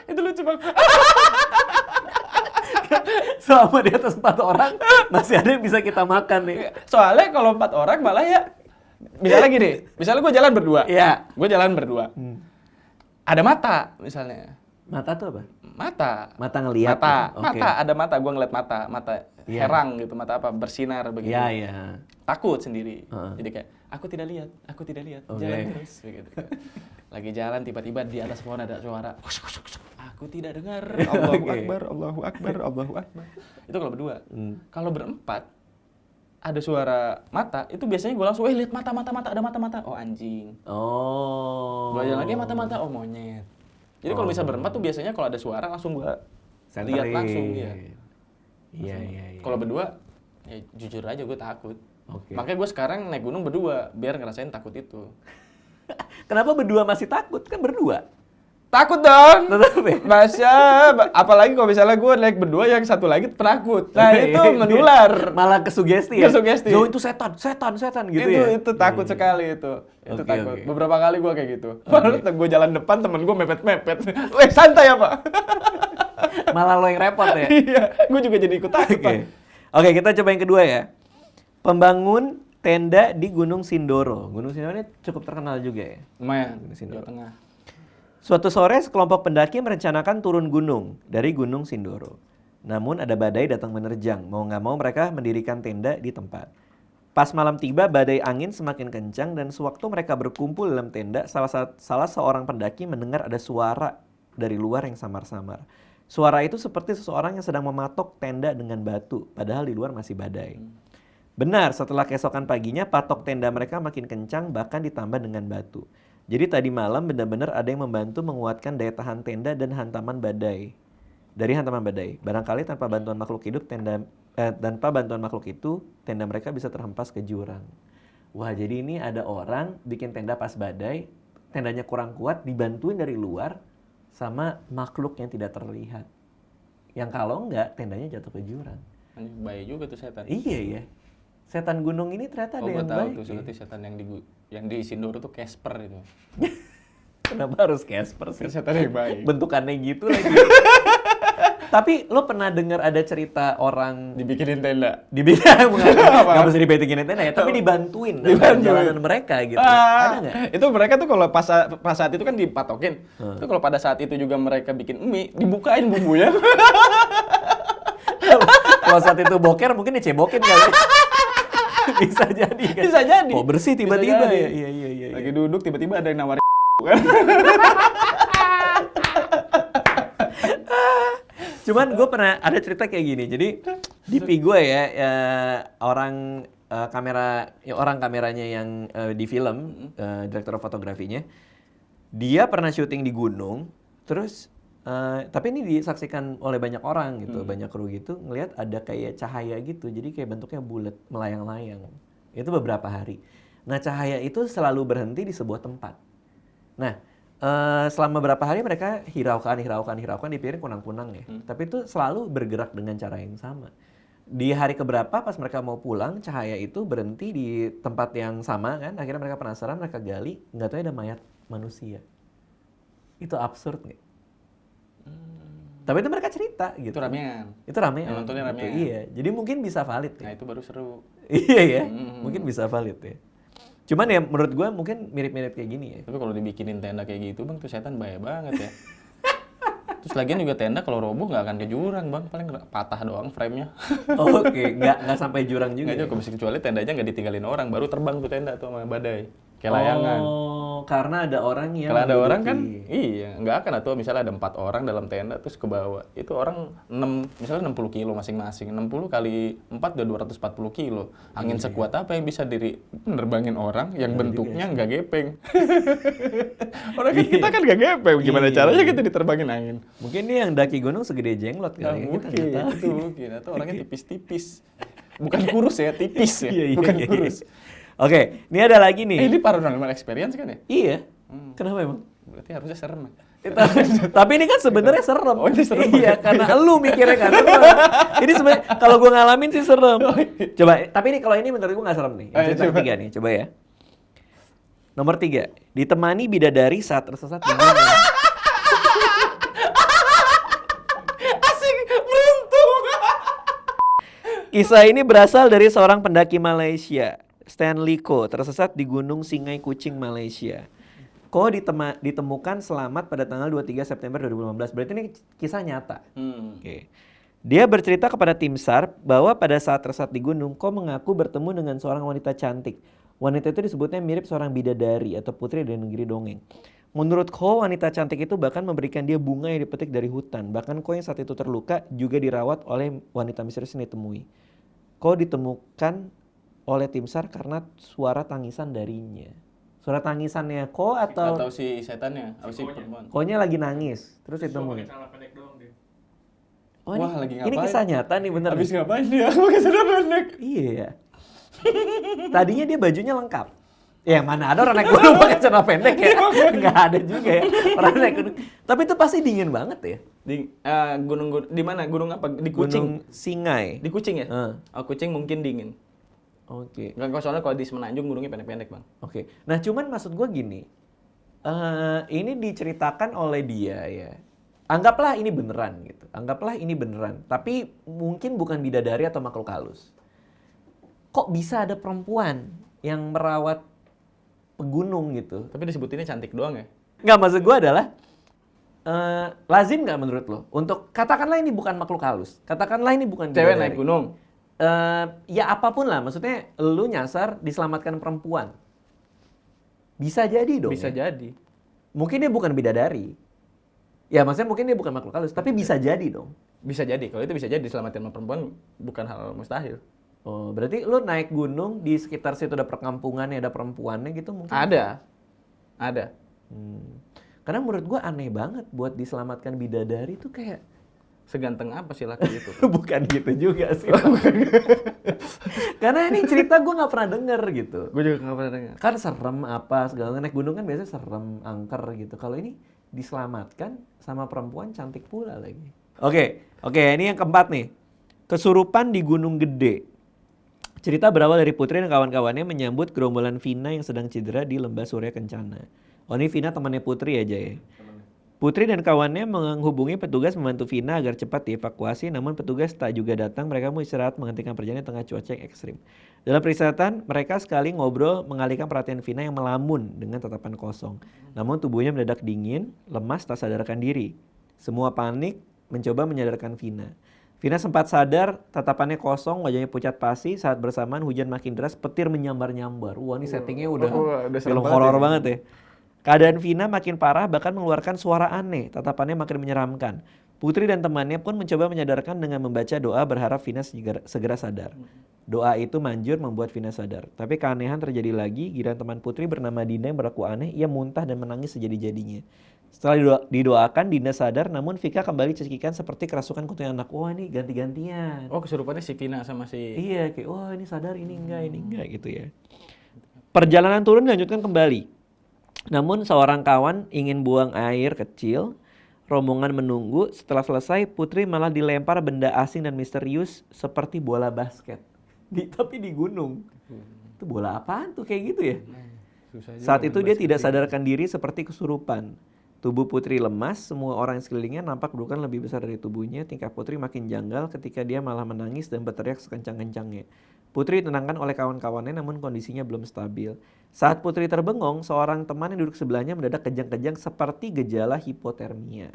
Itu lucu banget.
Selama di atas 4 orang, masih ada yang bisa kita makan nih.
Soalnya kalau 4 orang malah ya, misalnya gini, misalnya gue jalan berdua.
Iya.
Gue jalan berdua. Ada mata misalnya.
Mata tuh apa? Mata ngelihat.
Mata, ada mata, gue ngeliat mata herang gitu, mata apa, bersinar begitu.
Iya.
Takut sendiri. Jadi kayak, aku tidak lihat, jalan terus begitu. Lagi jalan tiba-tiba di atas pohon ada suara, aku tidak dengar. Allahu Akbar. Itu kalau berdua. Kalau berempat, ada suara mata, itu biasanya gue langsung, lihat mata, ada mata. Oh anjing. Gue jalan lagi mata, oh monyet. Jadi kalau bisa berempat tuh biasanya kalau ada suara langsung gue lihat langsung ya. Iya. Kalau berdua, ya jujur aja gue takut. Makanya gue sekarang naik gunung berdua biar ngerasain takut itu.
Kenapa berdua masih takut? Kan berdua.
Takut dong.
Tetap ya?
Masa, apalagi kalau misalnya gue naik berdua, yang satu lagi penakut. Nah itu menular.
Malah kesugesti ya?
Kesugesti.
Zo itu setan gitu ya?
Itu takut sekali itu. Itu
Oke,
takut.
oke.
Beberapa kali gue kayak gitu. Padahal gue jalan depan, temen gue mepet-mepet. Weh, santai ya, Pak?
Malah lo yang repot ya?
Iya, gue juga jadi ikut takut, Pak.
Oke, kita coba yang kedua ya. Pembangun tenda di Gunung Sindoro. Gunung Sindoro ini cukup terkenal juga ya?
Lumayan,
Di sini.
Jawa Tengah.
Suatu sore, sekelompok pendaki merencanakan turun gunung dari Gunung Sindoro. Namun ada badai datang menerjang. Mau nggak mau mereka mendirikan tenda di tempat. Pas malam tiba, badai angin semakin kencang dan sewaktu mereka berkumpul dalam tenda, salah seorang pendaki mendengar ada suara dari luar yang samar-samar. Suara itu seperti seseorang yang sedang mematok tenda dengan batu, padahal di luar masih badai. Benar, setelah keesokan paginya patok tenda mereka makin kencang bahkan ditambah dengan batu. Jadi tadi malam benar-benar ada yang membantu menguatkan daya tahan tenda dan hantaman badai. Dari hantaman badai. Barangkali tanpa bantuan makhluk hidup tanpa bantuan makhluk itu tenda mereka bisa terhempas ke jurang. Wah, jadi ini ada orang bikin tenda pas badai, tendanya kurang kuat dibantuin dari luar sama makhluk yang tidak terlihat. Yang kalau enggak tendanya jatuh ke jurang.
Anjing, baik juga tuh setan.
Iya ya. Setan gunung ini ternyata ada
gue
yang
tahu
baik.
tuh,
Ya?
seperti setan yang di Sindoro tuh Casper itu.
Kenapa harus Casper sih?
Setan yang baik.
Bentukannya gitu lagi. Tapi lo pernah dengar ada cerita orang
Dibikinin tenda.
dibikin nggak mesti dibikinin tenda ya, tapi dibantuin dalam perjalanan mereka gitu. Ada nggak?
Itu mereka tuh kalau pas saat itu kan dipatokin. Itu kalau pada saat itu juga mereka bikin mie, dibukain bumbunya.
Kalau saat itu boker mungkin dicebokin kali. Bisa jadi kan?
Bisa jadi.
Oh bersih
Bisa
tiba-tiba
jadi.
ya. Iya.
Lagi duduk tiba-tiba ada yang nawarin.
Cuman gue pernah ada cerita kayak gini. Jadi di PI gue ya orang kameranya yang di film, direktur fotografinya, dia pernah syuting di gunung, terus tapi ini disaksikan oleh banyak orang gitu, banyak kru gitu, ngelihat ada kayak cahaya gitu, jadi kayak bentuknya bulat, melayang-layang. Itu beberapa hari. Nah cahaya itu selalu berhenti di sebuah tempat. Nah selama beberapa hari mereka hiraukan, dipikirin kunang-kunang ya. Tapi itu selalu bergerak dengan cara yang sama. Di hari keberapa pas mereka mau pulang, cahaya itu berhenti di tempat yang sama kan. Akhirnya mereka penasaran, mereka gali, nggak tahu ada mayat manusia. Itu absurd nggak? Tapi itu mereka cerita gitu.
Itu ramean.
Itu ramean.
Yang nontonnya ramean.
Iya, jadi mungkin bisa valid
Nah
ya.
itu baru seru.
Iya ya, mungkin bisa valid ya. Cuman ya menurut gue mungkin mirip-mirip kayak gini ya.
Tapi kalau dibikinin tenda kayak gitu bang, tuh setan bahaya banget ya. Terus lagian juga tenda kalau roboh nggak akan ke jurang bang, paling patah doang frame-nya.
Oke, nggak sampai jurang juga.
Nggak juga, kecuali tendanya nggak ditinggalin orang, baru terbang tuh tenda tuh sama badai. Kayak layangan.
Oh, karena ada orang yang
Kalau ada orang kan,
menduduki.
iya, nggak akan atau misalnya ada 4 orang dalam tenda terus ke bawah. Itu orang misalnya 60 kilo masing-masing. 60 kali 4 udah 240 kilo. Angin sekuat apa yang bisa nerbangin orang yang bentuknya nggak gepeng. Orang kan kita kan nggak gepeng, gimana caranya kita diterbangin angin?
Mungkin dia yang daki gunung segede jenglot
Nggak
kali ya. Kita
mungkin,
nggak tahu.
itu mungkin. Atau orangnya tipis-tipis. Bukan kurus ya, tipis ya, bukan kurus.
Oke, ini ada lagi nih.
Ini paranormal experience kan ya?
Iya. Kenapa emang?
Berarti harusnya serem.
Tapi ini kan sebenarnya serem.
Oh, ini serem.
Iya, karena elu mikirnya kan. Ini sebenarnya kalau gue ngalamin sih serem. Coba, tapi ini kalau ini menurut gue nggak serem nih. Yang cerita ketiga nih, coba ya. Nomor 3, ditemani bidadari saat tersesat di gunung.
Asik, beruntung.
Kisah ini berasal dari seorang pendaki Malaysia, Stanley Ko, tersesat di Gunung Singai Kucing, Malaysia. Ko ditemukan selamat pada tanggal 23 September 2015. Berarti ini kisah nyata. Oke. Dia bercerita kepada tim SAR bahwa pada saat tersesat di gunung, Ko mengaku bertemu dengan seorang wanita cantik. Wanita itu disebutnya mirip seorang bidadari atau putri dari negeri dongeng. Menurut Ko, wanita cantik itu bahkan memberikan dia bunga yang dipetik dari hutan. Bahkan Ko yang saat itu terluka juga dirawat oleh wanita misterius yang ditemui. Ko ditemukan oleh tim SAR karena suara tangisan darinya. Suara tangisannya Ko atau
si setannya, atau si perempuan.
Ko-nya lagi nangis, terus ditemuin. Oh,
Wah, lagi ngapain?
ini kisah nyata nih bener.
Habis ngapain dia? Pakai celana pendek.
Iya ya. Tadinya dia bajunya lengkap. Ya mana ada orang naik gunung pakai celana pendek ya? Nggak ada juga ya orang naik gunung. Tapi itu pasti dingin banget ya.
Di gunung di mana? Gunung apa? Di Kucing.
Gunung Singai.
Di Kucing ya? Oh, Kucing mungkin dingin.
Oke.
Enggak, soalnya kalau di Semenanjung gunungnya pendek-pendek, Bang.
Oke. Nah, cuman maksud gue gini. Ini diceritakan oleh dia ya. Anggaplah ini beneran gitu. Anggaplah ini beneran. Tapi mungkin bukan bidadari atau makhluk halus. Kok bisa ada perempuan yang merawat pegunung gitu?
Tapi disebutinnya cantik doang ya?
Nggak, maksud gue adalah lazim nggak menurut lo? Untuk katakanlah ini bukan makhluk halus. Katakanlah ini bukan
Cewek
bidadari.
naik gunung?
Ya apapun lah, maksudnya lu nyasar diselamatkan perempuan. Bisa jadi dong.
Bisa
ya?
jadi.
Mungkin dia bukan bidadari. Ya maksudnya mungkin dia bukan makhluk halus, tapi bisa jadi dong.
Bisa jadi. Kalau itu bisa jadi diselamatkan sama perempuan bukan hal mustahil.
Oh, berarti lu naik gunung di sekitar situ ada perkampungannya, ada perempuannya gitu mungkin?
Ada.
Karena menurut gua aneh banget buat diselamatkan bidadari tuh kayak
Seganteng apa sih laki itu?
bukan gitu juga sih. Karena ini cerita gue nggak pernah denger gitu.
Gue juga nggak pernah dengar.
Kan serem apa segala, naik gunung kan biasanya serem, angker gitu. Kalau ini diselamatkan sama perempuan cantik pula lagi. Oke, ini yang keempat nih. Kesurupan di Gunung Gede. Cerita berawal dari Putri dan kawan-kawannya menyambut gerombolan Vina yang sedang cedera di Lembah Surya Kencana. Oh, ini Vina temannya Putri aja ya. Putri dan kawannya menghubungi petugas membantu Vina agar cepat dievakuasi, namun petugas tak juga datang. Mereka mau istirahat menghentikan perjalanan di tengah cuaca yang ekstrim. Dalam peristirahatan, mereka sekali ngobrol mengalihkan perhatian Vina yang melamun dengan tatapan kosong. Namun tubuhnya mendadak dingin, lemas, tak sadarkan diri. Semua panik, mencoba menyadarkan Vina. Vina sempat sadar, tatapannya kosong, wajahnya pucat pasi. Saat bersamaan hujan makin deras, petir menyambar-nyambar. Wah, ini settingnya udah film horor banget ya. Keadaan Vina makin parah, bahkan mengeluarkan suara aneh. Tatapannya makin menyeramkan. Putri dan temannya pun mencoba menyadarkan dengan membaca doa berharap Vina segera sadar. Doa itu manjur membuat Vina sadar. Tapi keanehan terjadi lagi, giliran teman Putri bernama Dinda yang berlaku aneh, ia muntah dan menangis sejadi-jadinya. Setelah didoakan, Dinda sadar, namun Vika kembali cekikan seperti kerasukan kutunya anak. Wah, ini ganti-gantian.
Oh, kesurupannya si Vina sama si...
Iya, kayak wah ini sadar, ini enggak gitu ya. Perjalanan turun dilanjutkan kembali. Namun seorang kawan ingin buang air kecil, rombongan menunggu. Setelah selesai, Putri malah dilempar benda asing dan misterius seperti bola basket. Tapi di gunung. Itu bola apaan tuh kayak gitu ya? Saat itu dia tidak sadarkan diri seperti kesurupan. Tubuh Putri lemas, semua orang yang sekelilingnya nampak kedudukan lebih besar dari tubuhnya. Tingkah Putri makin janggal ketika dia malah menangis dan berteriak sekencang-kencangnya. Putri ditenangkan oleh kawan-kawannya namun kondisinya belum stabil. Saat Putri terbengong, seorang teman yang duduk sebelahnya mendadak kejang-kejang seperti gejala hipotermia.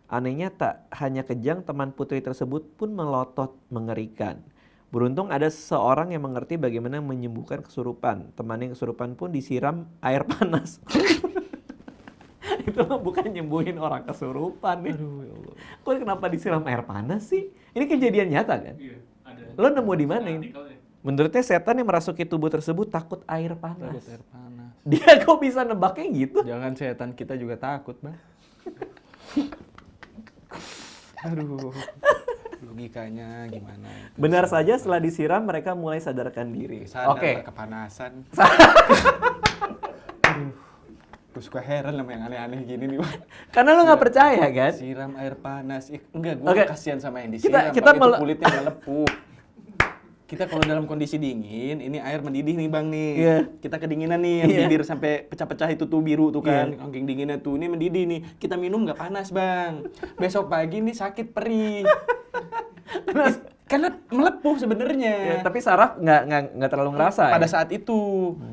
Anehnya tak hanya kejang, teman Putri tersebut pun melotot mengerikan. Beruntung ada seseorang yang mengerti bagaimana menyembuhkan kesurupan. Teman yang kesurupan pun disiram air panas. Itu mah bukan nyembuhin orang kesurupan nih. Aduh, ya Allah. Kok kenapa disiram air panas sih? Ini kejadian nyata kan? Iya, ada. Lo nemu di mana ini? Menurutnya setan yang merasuki tubuh tersebut takut air panas.
Takut air panas.
Dia kok bisa nebaknya gitu?
Jangan setan kita juga takut, Bang. Aduh. Logikanya gimana?
Benar saja setelah disiram mereka mulai sadarkan diri.
Oke. Kepanasan. Gue suka heran sama yang aneh-aneh gini nih, Bang.
Karena lo nggak percaya kan?
Siram air panas. Enggak, gue kasihan sama yang
Kita
disiram. Itu kulitnya melepuh. Kita kalau dalam kondisi dingin, ini air mendidih nih, Bang nih.
Yeah.
Kita kedinginan nih, yang bibir sampai pecah-pecah itu tuh biru tuh kan. Angking dinginnya tuh, ini mendidih nih. Kita minum nggak panas, Bang. Besok pagi nih sakit perih. Karena melepuh sebenarnya.
Ya, tapi saraf nggak terlalu ngerasa.
Pada saat itu,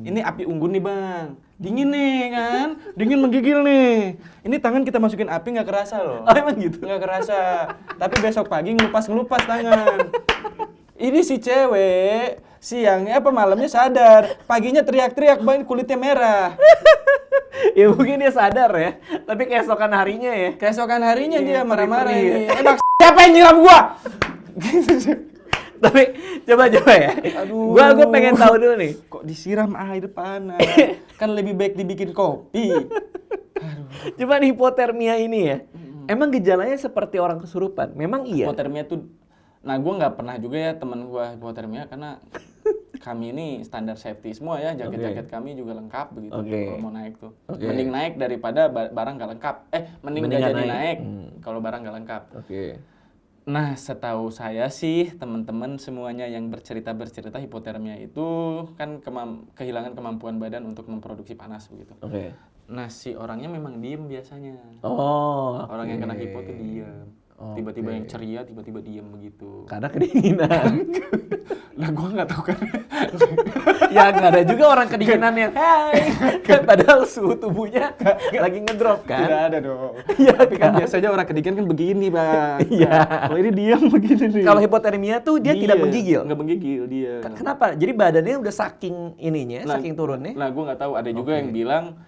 ini api unggun nih, Bang. Dingin nih kan, dingin menggigil nih. Ini tangan kita masukin api nggak kerasa loh.
Oh emang gitu?
Nggak kerasa. Tapi besok pagi ngelupas tangan. Ini si cewek siangnya apa malamnya sadar, paginya teriak-teriak, Bang, kulitnya merah.
Ya mungkin dia sadar ya, tapi keesokan harinya ya.
Keesokan harinya dia marah-marah ini. Bang, siapa yang nyiram gua?
Tapi coba ya.
Aduh.
Gua pengen tahu dulu nih.
Kok disiram air panas? Kan lebih baik dibikin kopi. Aduh.
Coba hipotermia ini ya. Emang gejalanya seperti orang kesurupan? Memang iya.
Hipotermia tuh, nah gue nggak pernah juga ya teman gue hipotermia karena kami ini standar safety semua ya, jaket-jaket kami juga lengkap begitu kalau mau naik tuh. Mending naik daripada barang nggak lengkap. Mending nggak jadi naik kalau barang nggak lengkap. Nah, setahu saya sih teman-teman semuanya yang bercerita hipotermia itu kan kehilangan kemampuan badan untuk memproduksi panas begitu. Nah, si orangnya memang diem biasanya. Orang yang kena hipo tuh diem. Tiba-tiba yang ceria, tiba-tiba diem begitu.
Karena kedinginan.
Lah gua nggak tahu kan.
Ya nggak ada juga orang kedinginan yang padahal suhu tubuhnya lagi ngedrop kan?
Tidak ada dong.
Iya
Tapi kan biasanya orang kedinginan kan begini, Bang.
Iya.
Kalau ini diam begini nih.
Kalau hipotermia tuh dia tidak menggigil.
Nggak menggigil dia.
Kenapa? Jadi badannya udah saking ininya, saking turunnya.
Nah, gua nggak tahu. Ada juga yang bilang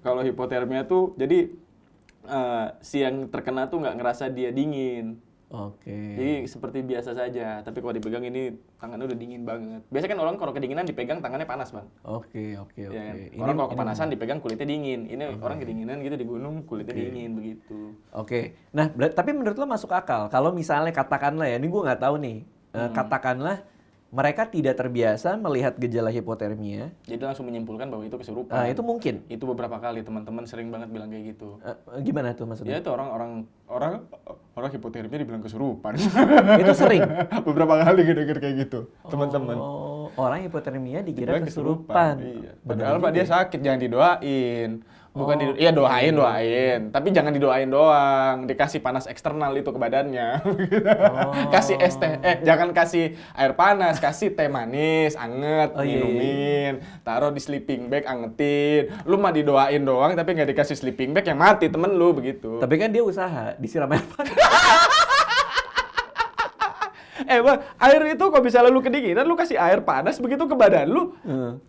kalau hipotermia tuh jadi si yang terkena tuh nggak ngerasa dia dingin. Jadi seperti biasa saja. Tapi kalau dipegang ini tangannya udah dingin banget. Biasanya kan orang kalau kedinginan dipegang tangannya panas, Bang.
Oke.
Ya, kan? Orang kalau kepanasan dipegang kulitnya dingin. Ini orang kedinginan gitu di gunung kulitnya dingin begitu.
Nah, tapi menurut lo masuk akal kalau misalnya katakanlah ya, ini gue nggak tahu nih. Katakanlah mereka tidak terbiasa melihat gejala hipotermia.
Jadi langsung menyimpulkan bahwa itu kesurupan.
Itu mungkin.
Itu beberapa kali teman-teman sering banget bilang kayak gitu.
Gimana tuh maksudnya?
Ya itu orang hipotermia dibilang kesurupan.
Itu sering.
Beberapa kali denger kayak gitu, teman-teman.
Orang hipotermia dikira kesurupan.
Iya. Padahal Pak dia sakit, jangan didoain. Bukan doain, tapi jangan didoain doang, dikasih panas eksternal itu ke badannya. Kasih jangan kasih air panas, kasih teh manis, anget, minumin, taruh di sleeping bag, angetin. Lu mah didoain doang, tapi nggak dikasih sleeping bag, yang mati temen lu begitu.
Tapi kan dia usaha, disiram air panas.
Bang, air itu kalau misalnya lu kedinginan, lu kasih air panas begitu ke badan lu.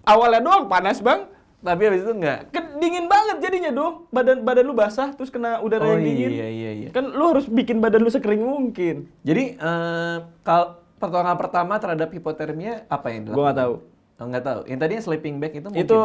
Awalnya doang panas, Bang.
Tapi habis itu enggak.
Dingin banget jadinya dong. Badan lu basah terus kena udara yang dingin.
Iya.
Kan lu harus bikin badan lu sekering mungkin.
Jadi kalau pertolongan pertama terhadap hipotermia apa yang dilakukan?
Gua nggak tahu.
Nggak tahu. Yang tadinya sleeping bag itu mungkin.
Itu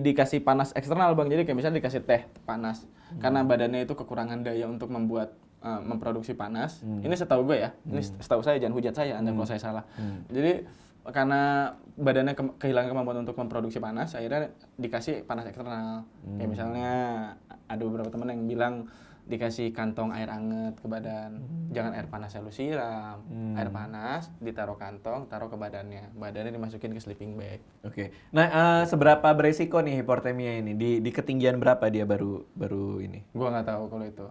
dikasih panas eksternal, Bang. Jadi kayak misalnya dikasih teh panas. Karena badannya itu kekurangan daya untuk memproduksi panas. Ini setahu gue ya. Ini setahu saya, jangan hujat saya Anda kalau saya salah. Jadi karena badannya kehilangan kemampuan untuk memproduksi panas, akhirnya dikasih panas eksternal. Kayak misalnya ada beberapa teman yang bilang dikasih kantong air anget ke badan. Jangan air panasnya lu siram. Air panas ditaruh kantong, taruh ke badannya. Badannya dimasukin ke sleeping bag.
Nah, seberapa beresiko nih hipotermia ini? Di ketinggian berapa dia baru ini?
Gua nggak tahu kalau itu.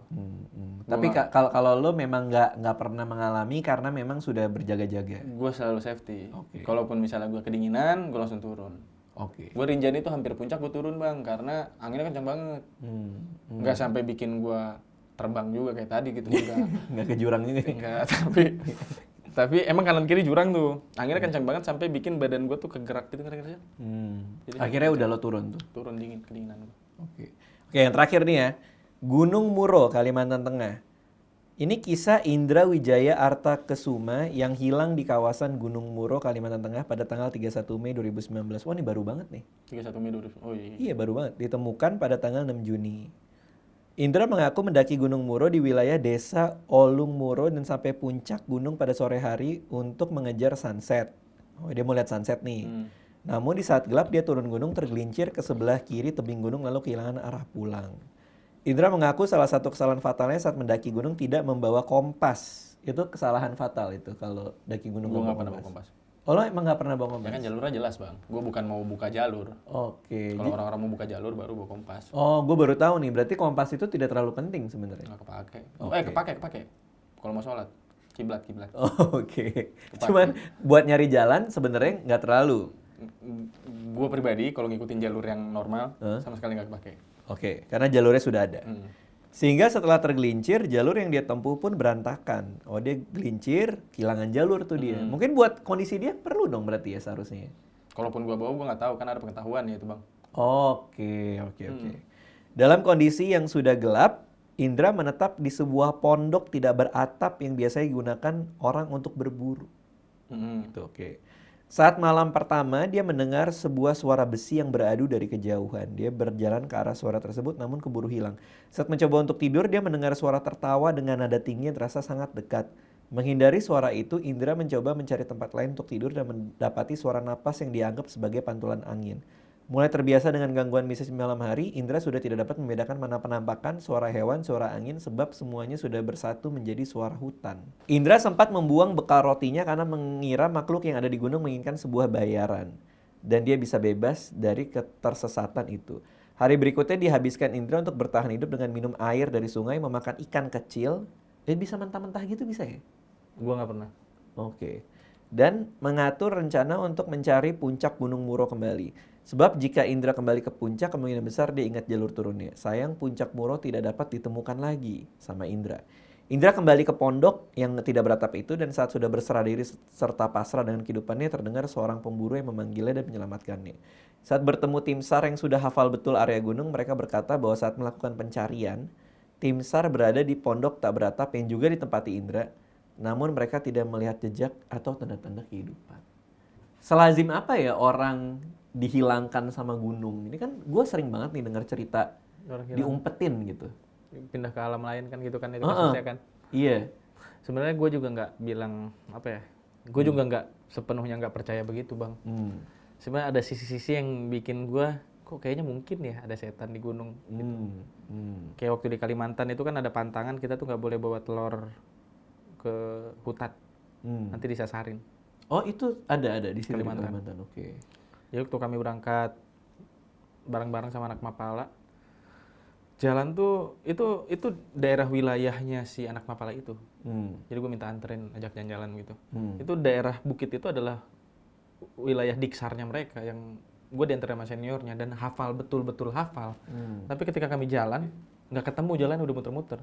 Tapi kalau lo memang nggak pernah mengalami karena memang sudah berjaga-jaga.
Gua selalu safety. Kalaupun misalnya gua kedinginan, gua langsung turun. Gue Rinjani itu hampir puncak gue turun, Bang, karena anginnya kencang banget. Nggak sampai bikin gue terbang juga kayak tadi gitu juga.
Nggak ke jurang juga.
Nggak, tapi emang kanan kiri jurang tuh. Anginnya kencang banget sampai bikin badan gue tuh kegerak gitu kadang-kadang.
Akhirnya udah lo turun tuh?
Turun kedinginan gue.
Oke, yang terakhir nih ya. Gunung Muro, Kalimantan Tengah. Ini kisah Indra Wijaya Arta Kesuma yang hilang di kawasan Gunung Muro, Kalimantan Tengah pada tanggal 31 Mei 2019. Wah, ini baru banget nih.
31 Mei 2019. Oh iya.
Iya, baru banget. Ditemukan pada tanggal 6 Juni. Indra mengaku mendaki Gunung Muro di wilayah desa Olung Muro dan sampai puncak gunung pada sore hari untuk mengejar sunset. Dia mau lihat sunset nih. Namun di saat gelap dia turun gunung tergelincir ke sebelah kiri tebing gunung lalu kehilangan arah pulang. Indra mengaku salah satu kesalahan fatalnya saat mendaki gunung tidak membawa kompas. Itu kesalahan fatal itu kalau daki gunung.
Gue nggak pernah bawa kompas.
Oh, lo emang nggak pernah bawa kompas?
Ya kan jalurnya jelas, Bang. Gue bukan mau buka jalur. Kalau orang-orang mau buka jalur baru bawa kompas.
Oh, gue baru tahu nih. Berarti kompas itu tidak terlalu penting sebenarnya.
Nggak kepake. Kepake. Kalau mau sholat, kiblat.
Cuman buat nyari jalan sebenarnya nggak terlalu.
Gue pribadi kalau ngikutin jalur yang normal sama sekali nggak kepake.
Karena jalurnya sudah ada. Sehingga setelah tergelincir, jalur yang dia tempuh pun berantakan. Dia gelincir, kehilangan jalur tuh dia. Mungkin buat kondisi dia perlu dong berarti ya seharusnya.
Kalaupun gua bawa, gua nggak tahu, kan ada pengetahuan ya itu, Bang.
Oke. Dalam kondisi yang sudah gelap, Indra menetap di sebuah pondok tidak beratap yang biasanya digunakan orang untuk berburu. Saat malam pertama, dia mendengar sebuah suara besi yang beradu dari kejauhan. Dia berjalan ke arah suara tersebut namun keburu hilang. Saat mencoba untuk tidur, dia mendengar suara tertawa dengan nada tinggi yang terasa sangat dekat. Menghindari suara itu, Indra mencoba mencari tempat lain untuk tidur dan mendapati suara napas yang dianggap sebagai pantulan angin. Mulai terbiasa dengan gangguan mistis malam hari, Indra sudah tidak dapat membedakan mana penampakan, suara hewan, suara angin, sebab semuanya sudah bersatu menjadi suara hutan. Indra sempat membuang bekal rotinya karena mengira makhluk yang ada di gunung menginginkan sebuah bayaran. Dan dia bisa bebas dari ketersesatan itu. Hari berikutnya dihabiskan Indra untuk bertahan hidup dengan minum air dari sungai, memakan ikan kecil. Bisa mentah-mentah gitu bisa ya?
Gua nggak pernah.
Oke. Dan mengatur rencana untuk mencari puncak Gunung Muro kembali. Sebab jika Indra kembali ke puncak, kemungkinan besar dia ingat jalur turunnya. Sayang puncak Muro tidak dapat ditemukan lagi sama Indra. Indra kembali ke pondok yang tidak beratap itu dan saat sudah berserah diri serta pasrah dengan kehidupannya, terdengar seorang pemburu yang memanggilnya dan menyelamatkannya. Saat bertemu tim SAR yang sudah hafal betul area gunung, mereka berkata bahwa saat melakukan pencarian, tim SAR berada di pondok tak beratap yang juga ditempati Indra. Namun mereka tidak melihat jejak atau tanda-tanda kehidupan. Selazim apa ya orang dihilangkan sama gunung? Ini kan gue sering banget nih dengar cerita diumpetin gitu.
Pindah ke alam lain kan gitu kan itu kasusnya kan.
Iya.
Sebenarnya gue juga nggak bilang apa ya. Gue juga nggak sepenuhnya nggak percaya begitu bang. Sebenarnya ada sisi-sisi yang bikin gue kok kayaknya mungkin ya ada setan di gunung. Gitu. Kayak waktu di Kalimantan itu kan ada pantangan kita tuh nggak boleh bawa telur ke hutan, nanti disasarin.
Oh itu ada di sini
Kalimantan.
Oke.
Jadi waktu kami berangkat bareng-bareng sama anak Mapala, jalan tuh itu daerah wilayahnya si anak Mapala itu. Jadi gue minta anterin, ajak jalan-jalan gitu. Itu daerah bukit itu adalah wilayah diksarnya mereka yang gue diantar sama seniornya dan hafal betul-betul hafal. Tapi ketika kami jalan nggak ketemu jalan udah muter-muter.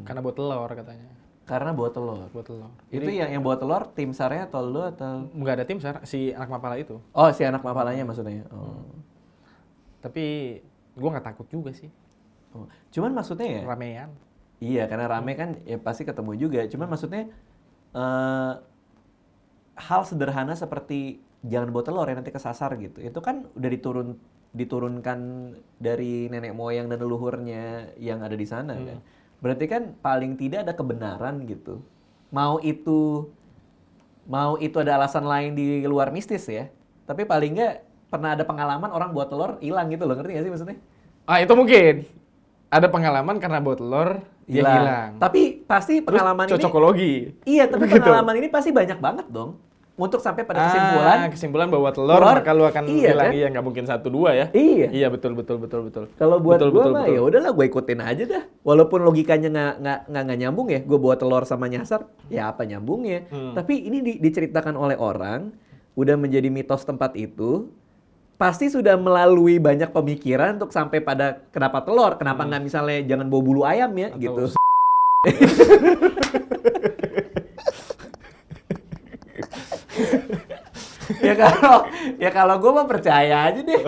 Karena bawa telur katanya.
Karena bawa telur.
Bawa telur.
Itu yang bawa telur tim SAR-nya atau lu atau?
Nggak ada tim SAR, si anak Mapala itu.
Oh si anak Mapalanya maksudnya. Oh.
Tapi gue nggak takut juga sih.
Oh. Cuman maksudnya ya.
Ramean.
Iya karena rame kan ya pasti ketemu juga. Cuman maksudnya hal sederhana seperti jangan bawa telur ya nanti kesasar gitu. Itu kan udah diturunkan dari nenek moyang dan leluhurnya yang ada di sana kan. Berarti kan paling tidak ada kebenaran gitu. Mau itu ada alasan lain di luar mistis ya. Tapi paling nggak pernah ada pengalaman orang buat telur hilang gitu loh, ngerti nggak sih maksudnya?
Ah itu mungkin. Ada pengalaman karena bawa telur dia hilang.
Tapi pasti pengalaman
ini cocokologi.
Iya, tapi pengalaman ini pasti banyak banget dong. Untuk sampai pada
kesimpulan bahwa telur maka lu akan hilang. Iya, nggak mungkin 1-2 ya.
Iya.
Iya, betul.
Kalau buat gue mah ya udahlah gue ikutin aja dah. Walaupun logikanya nggak nyambung ya, gue bawa telur sama nyasar, ya apa nyambungnya. Tapi ini diceritakan oleh orang, udah menjadi mitos tempat itu, pasti sudah melalui banyak pemikiran untuk sampai pada kenapa telur, kenapa nggak misalnya jangan bawa bulu ayam ya, gitu. ya kalau gue mah percaya aja deh.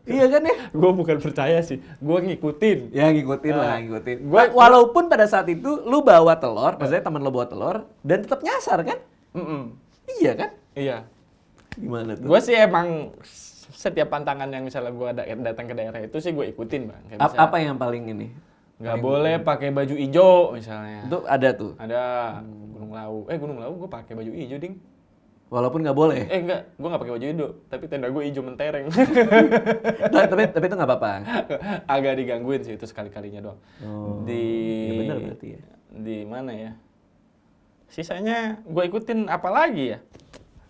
Iya kan ya?
Gue bukan percaya sih, gue ngikutin.
Ya ngikutin. Walaupun pada saat itu lu bawa telur, maksudnya teman lu bawa telur dan tetap nyasar kan? Iya kan?
Iya.
Gimana tuh?
Gue sih emang setiap pantangan yang misalnya gue datang ke daerah itu sih gue ikutin bang.
Apa yang paling ini?
Nggak boleh pakai baju hijau misalnya.
Itu ada tuh.
Ada. Gunung Lawu gue pakai baju hijau ding.
Walaupun nggak boleh?
Enggak, gue nggak pakai baju hijau, tapi tenda gue hijau mentereng.
tapi itu nggak apa-apa?
Agak digangguin sih itu sekali-kalinya doang.
Ya benar berarti ya.
Di mana ya? Sisanya gue ikutin apa lagi ya?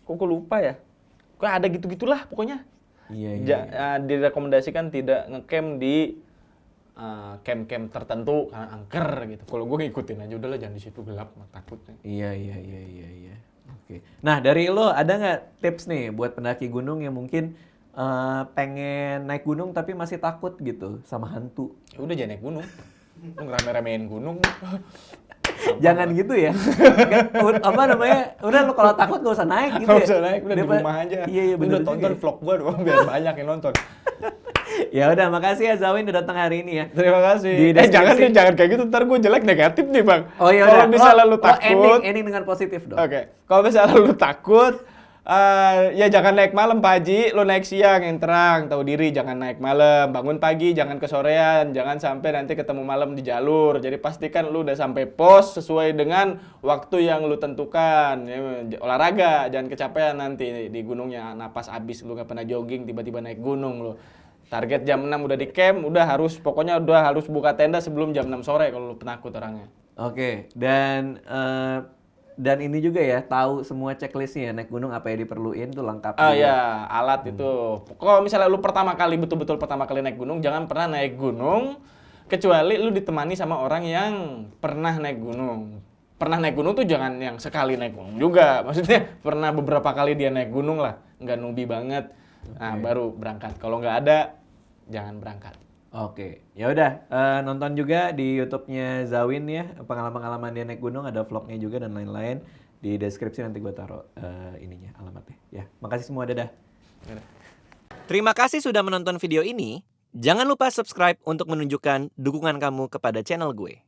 Kok gue lupa ya? Kok ada gitu-gitulah pokoknya.
Iya.
Direkomendasikan tidak ngecamp di camp-camp tertentu karena angker gitu. Kalau gue ngikutin aja udahlah jangan di situ gelap takutnya.
Iya. Oke. Nah dari lo ada nggak tips nih buat pendaki gunung yang mungkin pengen naik gunung tapi masih takut gitu sama hantu?
Ya udah jangan naik gunung. Lu ngerame-ramein gunung.
Jangan gitu ya. Apa namanya? Udah lo kalau takut gak usah naik gitu ya.
Gak usah naik, udah di rumah aja.
Iya bener.
Udah tonton vlog gue doang biar banyak yang nonton.
Ya udah, makasih ya Zawin udah datang hari ini ya.
Terima kasih. Jangan kayak gitu, ntar gue jelek negatif nih bang.
Oh iya.
Kalau misalnya lu takut,
ending dengan positif dong.
Oke. Kalau misalnya lu takut, Ya jangan naik malam Pak Haji, lo naik siang yang terang, tahu diri, jangan naik malam, bangun pagi, jangan kesorean, jangan sampai nanti ketemu malam di jalur. Jadi pastikan lu udah sampai pos sesuai dengan waktu yang lu tentukan. Ya, olahraga, jangan kecapean nanti di gunungnya, napas habis, lu nggak pernah jogging, tiba-tiba naik gunung lu. Target jam 6 udah di camp, pokoknya udah harus buka tenda sebelum jam 6 sore kalau lu penakut orangnya.
Oke, dan ini juga ya, tahu semua checklistnya naik gunung apa yang diperluin tuh lengkap juga.
Ya, alat itu. Kalau misalnya lu betul-betul pertama kali naik gunung, jangan pernah naik gunung kecuali lu ditemani sama orang yang pernah naik gunung. Pernah naik gunung tuh jangan yang sekali naik gunung juga. Maksudnya pernah beberapa kali dia naik gunung lah, nggak newbie banget. Nah, baru berangkat. Kalau nggak ada, jangan berangkat.
Oke, ya udah nonton juga di YouTube-nya Zawin ya, pengalaman-pengalaman dia naik gunung, ada vlognya juga dan lain-lain. Di deskripsi nanti gue taruh ininya, alamatnya. Ya, makasih semua, dadah. Terima kasih sudah menonton video ini. Jangan lupa subscribe untuk menunjukkan dukungan kamu kepada channel gue.